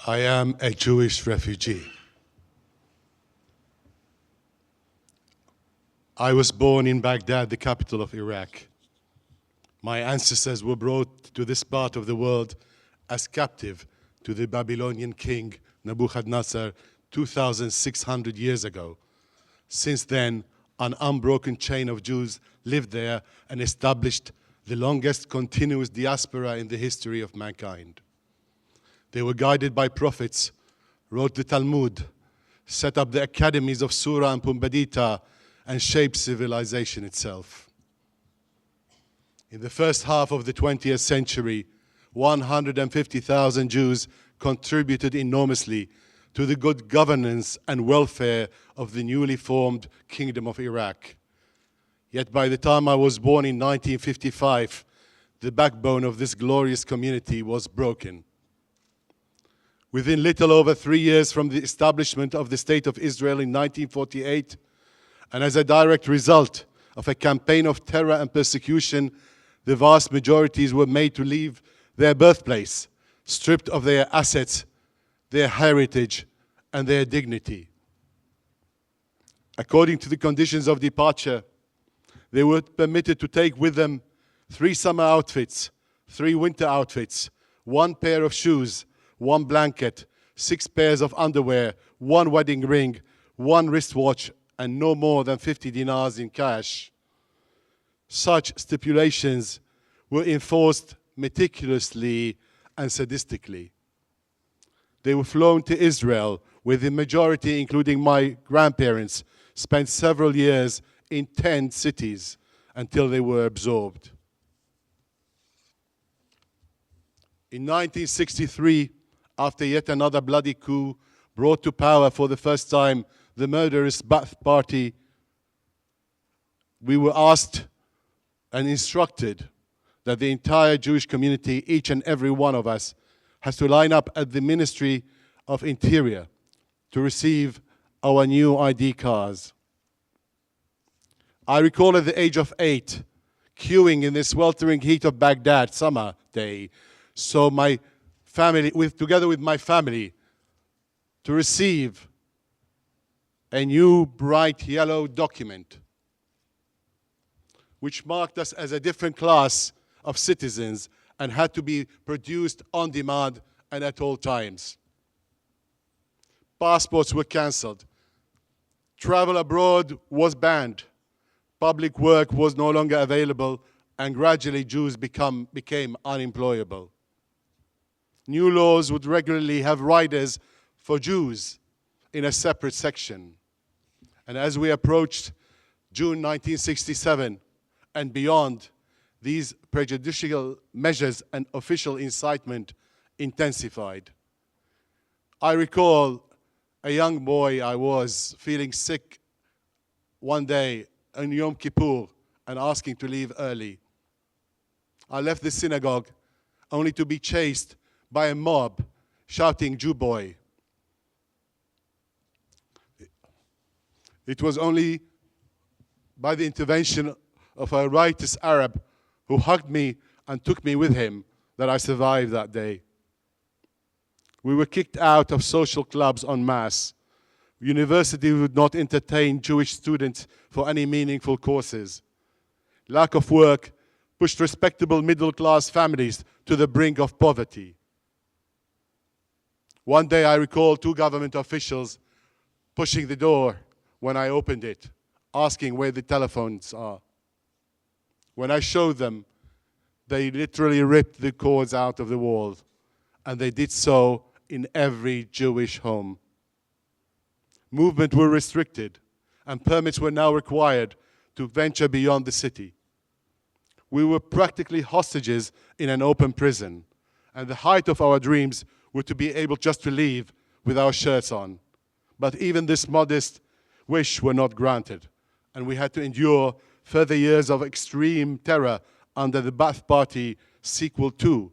I am a Jewish refugee. I was born in Baghdad, the capital of Iraq. My ancestors were brought to this part of the world as captive to the Babylonian king Nebuchadnezzar 2,600 years ago. Since then, an unbroken chain of Jews lived there and established the longest continuous diaspora in the history of mankind. They were guided by prophets, wrote the Talmud, set up the academies of Surah and Pumbedita, and shaped civilization itself. In the first half of the 20th century, 150,000 Jews contributed enormously to the good governance and welfare of the newly formed Kingdom of Iraq. Yet by the time I was born in 1955, the backbone of this glorious community was broken. Within little over 3 years from the establishment of the State of Israel in 1948, and as a direct result of a campaign of terror and persecution, the vast majorities were made to leave their birthplace, stripped of their assets, their heritage, and their dignity. According to the conditions of departure, they were permitted to take with them 3 summer outfits, 3 winter outfits, 1 pair of shoes, 1 blanket, 6 pairs of underwear, 1 wedding ring, 1 wristwatch, and no more than 50 dinars in cash. Such stipulations were enforced meticulously and sadistically. They were flown to Israel, where the majority, including my grandparents, spent several years in 10 cities until they were absorbed. In 1963, after yet another bloody coup brought to power for the first time the murderous Ba'ath Party, we were asked and instructed that the entire Jewish community, each and every one of us, has to line up at the Ministry of Interior to receive our new ID cards. I recall at the age of 8, queuing in the sweltering heat of Baghdad summer day, so my family, together with my family, to receive a new bright yellow document which marked us as a different class of citizens and had to be produced on demand and at all times. Passports were cancelled. Travel abroad was banned. Public work was no longer available, and gradually Jews became unemployable. New laws would regularly have riders for Jews in a separate section. And as we approached June 1967 and beyond, these prejudicial measures and official incitement intensified. I recall a young boy I was feeling sick one day on Yom Kippur and asking to leave early. I left the synagogue only to be chased by a mob shouting, "Jew boy." It was only by the intervention of a righteous Arab who hugged me and took me with him that I survived that day. We were kicked out of social clubs en masse. University would not entertain Jewish students for any meaningful courses. Lack of work pushed respectable middle-class families to the brink of poverty. One day I recall 2 government officials pushing the door when I opened it, asking where the telephones are. When I showed them, they literally ripped the cords out of the wall, and they did so in every Jewish home. Movement were restricted, and permits were now required to venture beyond the city. We were practically hostages in an open prison, and the height of our dreams were to be able just to leave with our shirts on. But even this modest wish were not granted, and we had to endure further years of extreme terror under the Ba'ath Party sequel 2,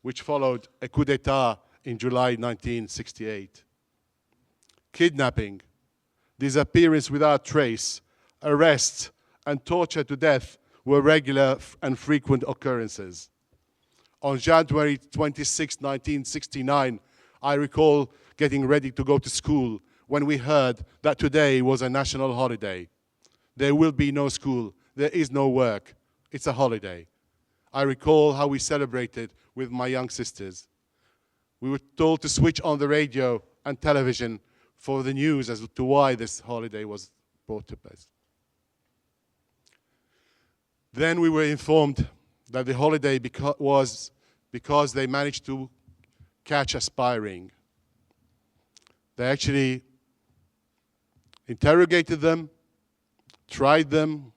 which followed a coup d'etat in July 1968. Kidnapping, disappearance without trace, arrests, and torture to death were regular and frequent occurrences. On January 26, 1969, I recall getting ready to go to school when we heard that today was a national holiday. There will be no school. There is no work. It's a holiday. I recall how we celebrated with my young sisters. We were told to switch on the radio and television for the news as to why this holiday was brought to place. Then we were informed that the holiday was because they managed to catch a spy ring. They actually interrogated them, tried them,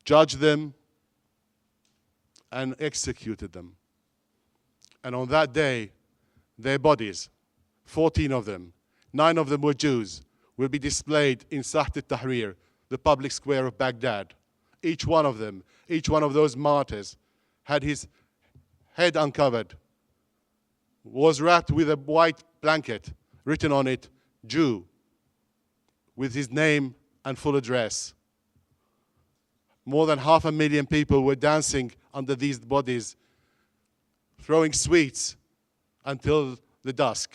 judged them, and executed them. And on that day, their bodies, 14 of them, 9 of them were Jews, will be displayed in Saht al-Tahrir, the public square of Baghdad. Each one of them, each one of those martyrs, had his head uncovered, was wrapped with a white blanket, written on it, Jew, with his name and full address. More than 500,000 people were dancing under these bodies, throwing sweets until the dusk.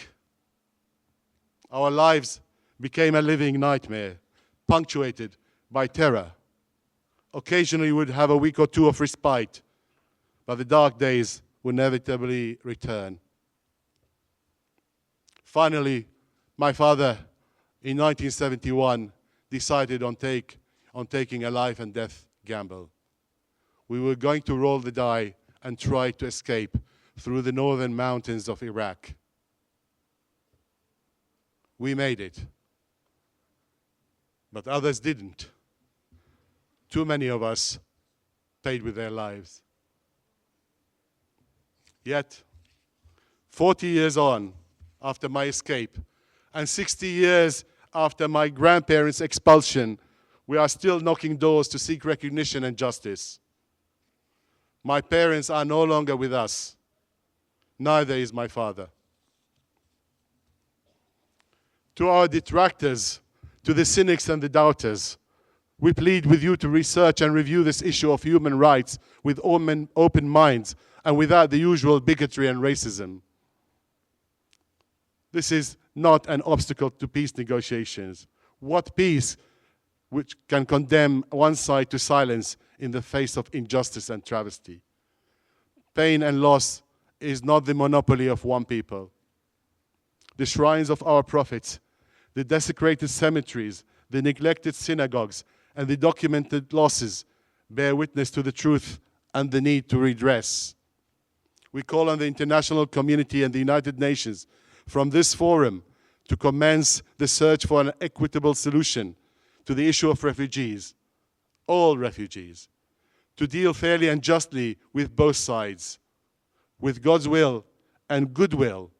Our lives became a living nightmare, punctuated by terror. Occasionally we would have a week or two of respite, but the dark days would inevitably return. Finally, my father, in 1971, decided on taking a life and death gamble. We were going to roll the die and try to escape through the northern mountains of Iraq. We made it, but others didn't. Too many of us paid with their lives. Yet, 40 years on, after my escape, and 60 years after my grandparents' expulsion, we are still knocking doors to seek recognition and justice. My parents are no longer with us. Neither is my father. To our detractors, to the cynics and the doubters, we plead with you to research and review this issue of human rights with open minds and without the usual bigotry and racism. This is not an obstacle to peace negotiations. What peace which can condemn one side to silence in the face of injustice and travesty? Pain and loss is not the monopoly of one people. The shrines of our prophets, the desecrated cemeteries, the neglected synagogues, and the documented losses bear witness to the truth and the need to redress. We call on the international community and the United Nations from this forum to commence the search for an equitable solution to the issue of refugees, all refugees, to deal fairly and justly with both sides. With God's will and goodwill,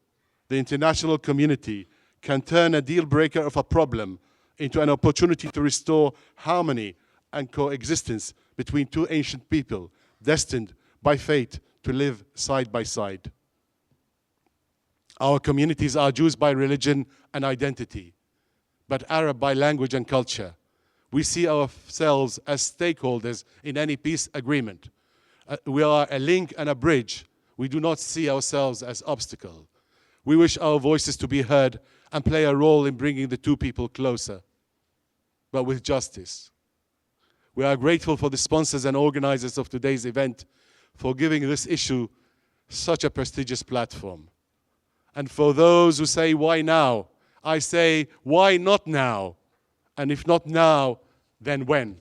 the international community can turn a deal breaker of a problem into an opportunity to restore harmony and coexistence between two ancient people destined by fate to live side by side. Our communities are Jews by religion and identity, but Arab by language and culture. We see ourselves as stakeholders in any peace agreement. We are a link and a bridge. We do not see ourselves as obstacle. We wish our voices to be heard and play a role in bringing the two people closer, but with justice. We are grateful for the sponsors and organizers of today's event for giving this issue such a prestigious platform. And for those who say, why now? I say, why not now? And if not now, then when?